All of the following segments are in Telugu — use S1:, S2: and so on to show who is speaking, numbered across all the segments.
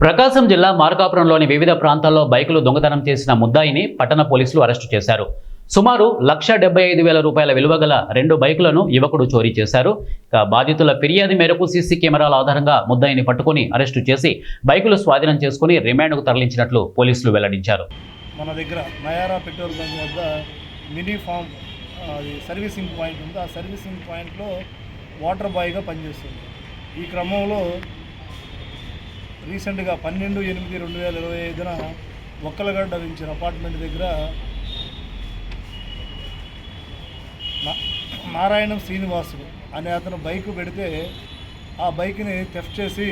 S1: ప్రకాశం జిల్లా మార్కాపురంలోని వివిధ ప్రాంతాల్లో బైకులు దొంగతనం చేసిన ముద్దాయిని పట్టణ పోలీసులు అరెస్టు చేశారు. సుమారు ₹1,75,000 విలువ గల 2 బైకులను యువకుడు చోరీ చేశారు. బాధితుల ఫిర్యాదు మేరకు సీసీ కెమెరాల ఆధారంగా ముద్దాయిని పట్టుకుని అరెస్టు చేసి బైకులు స్వాధీనం చేసుకుని రిమాండ్కు తరలించినట్లు పోలీసులు వెల్లడించారు.
S2: మన దగ్గర నయారా పెట్రోల్ బంక్ వద్ద మినీ ఫామ్ సర్వీసింగ్ పాయింట్ ఉంది. ఆ సర్వీసింగ్ పాయింట్లో వాటర్ బాయ్గా పనిచేస్తుంది. ఈ క్రమంలో రీసెంట్గా 12/8/2025న ఒక్కలగడ్డ నుంచి అపార్ట్మెంట్ దగ్గర నారాయణం శ్రీనివాసుడు అనే అతను బైక్ పెడితే ఆ బైక్ని థెఫ్ట్ చేసి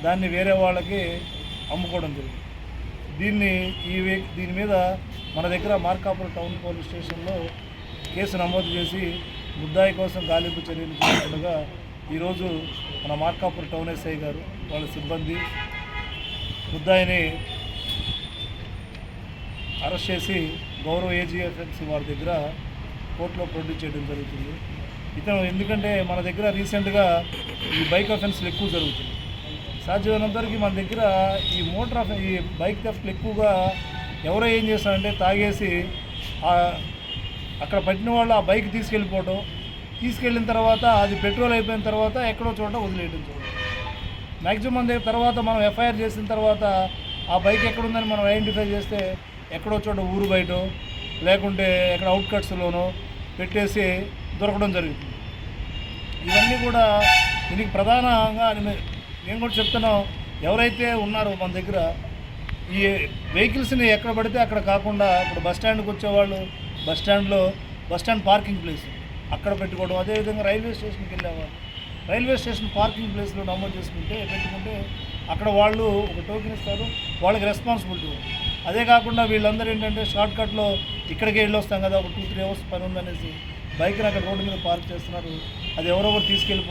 S2: దాన్ని వేరే వాళ్ళకి అమ్ముకోవడం జరిగింది. దీని మీద మన దగ్గర మార్కాపురం టౌన్ పోలీస్ స్టేషన్లో కేసు నమోదు చేసి ముద్దాయి కోసం గాలింపు చర్యలు చేస్తుండగా ఈరోజు మన మార్కాపురం టౌన్ ఎస్ఐ గారు వాళ్ళ సిబ్బంది ముద్దాయిని అరెస్ట్ చేసి గౌరవ ఏజీఎఫ్ఎంసీ వారి దగ్గర కోర్టులో ప్రొడ్యూస్ చేయడం జరుగుతుంది. ఇతను ఎందుకంటే మన దగ్గర రీసెంట్గా ఈ బైక్ అఫెన్స్లు ఎక్కువ జరుగుతుంది. సాధ్యమైనంతవరకు మన దగ్గర ఈ బైక్ థెఫ్ట్లు ఎక్కువగా ఎవరో ఏం చేస్తారంటే తాగేసి అక్కడ పట్టిన వాళ్ళు ఆ బైక్ తీసుకెళ్ళిన తర్వాత అది పెట్రోల్ అయిపోయిన తర్వాత ఎక్కడో చోట వదిలేయడం జరుగుతుంది. మ్యాక్సిమం తర్వాత మనం ఎఫ్ఐఆర్ చేసిన తర్వాత ఆ బైక్ ఎక్కడుందని మనం ఐడెంటిఫై చేస్తే ఎక్కడో చోట ఊరు బయట లేకుంటే ఎక్కడ అవుట్కట్స్లోనో పెట్టేసి దొరకడం జరుగుతుంది. ఇవన్నీ కూడా దీనికి ప్రధానంగా నేను కూడా చెప్తున్నాం, ఎవరైతే ఉన్నారో మన దగ్గర ఈ వెహికల్స్ని ఎక్కడ పడితే అక్కడ కాకుండా ఇప్పుడు బస్టాండ్కి వచ్చేవాళ్ళు బస్ స్టాండ్ పార్కింగ్ ప్లేస్ అక్కడ పెట్టుకోవడం, అదేవిధంగా రైల్వే స్టేషన్కి వెళ్ళేవాళ్ళు రైల్వే స్టేషన్ పార్కింగ్ ప్లేస్లో నమోదు పెట్టుకుంటే అక్కడ వాళ్ళు ఒక టోకెన్ ఇస్తారు, వాళ్ళకి రెస్పాన్సిబిలిటీ ఉంది. అదే కాకుండా వీళ్ళందరూ ఏంటంటే షార్ట్కట్లో ఇక్కడికి వెళ్ళొస్తాం కదా, ఒక 2-3 అవర్స్ పని ఉందనేసి బైక్ని అక్కడ రోడ్డు మీద పార్క్ చేస్తున్నారు. అది ఎవరొకరు తీసుకెళ్ళిపో